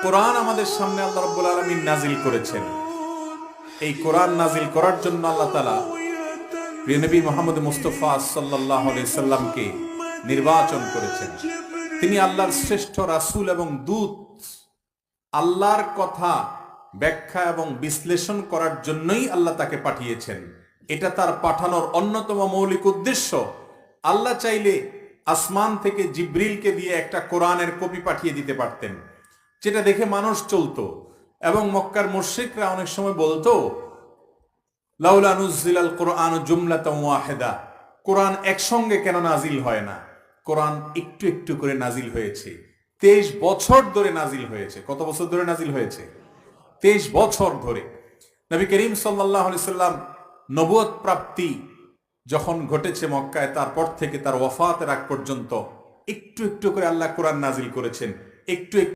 কোরআন আমাদের সামনে আল্লাহ রাব্বুল আলামিন নাজিল করেছেন। এই কোরআন নাজিল করার জন্য আল্লাহ তাআলা প্রিয় নবী মুহাম্মদ মুস্তাফা সাল্লাল্লাহু আলাইহি সাল্লামকে নির্বাচন করেছেন। তিনি আল্লাহর শ্রেষ্ঠ রাসূল এবং দূত। আল্লাহর কথা ব্যাখ্যা এবং বিশ্লেষণ করার জন্যই আল্লাহ তাকে পাঠিয়েছেন। এটা তার পাঠানোর অন্যতম মৌলিক উদ্দেশ্য। আল্লাহ চাইলে আসমান থেকে জিবরিলকে দিয়ে একটা কোরআনের কপি পাঠিয়ে দিতে পারতেন, যেটা দেখে মানুষ চলতো। এবং মক্কার মুশরিকরা অনেক সময় বলতো, লাউলা নুজ্জিলাল কোরআন জুমলাতান ওয়াহিদা, কোরআন একসঙ্গে কেন নাজিল হয় না? কোরআন একটু একটু করে নাজিল হয়েছে। 23 বছর ধরে নাজিল হয়েছে। কত বছর ধরে নাজিল হয়েছে? 23 বছর ধরে। নবী করিম সাল্লাল্লাহু আলাইহি সাল্লাম নবুয়ত প্রাপ্তি যখন ঘটেছে মক্কায়, তারপর থেকে তার ওয়াফাতের আগ পর্যন্ত একটু একটু করে আল্লাহ কোরআন নাজিল করেছেন। একটু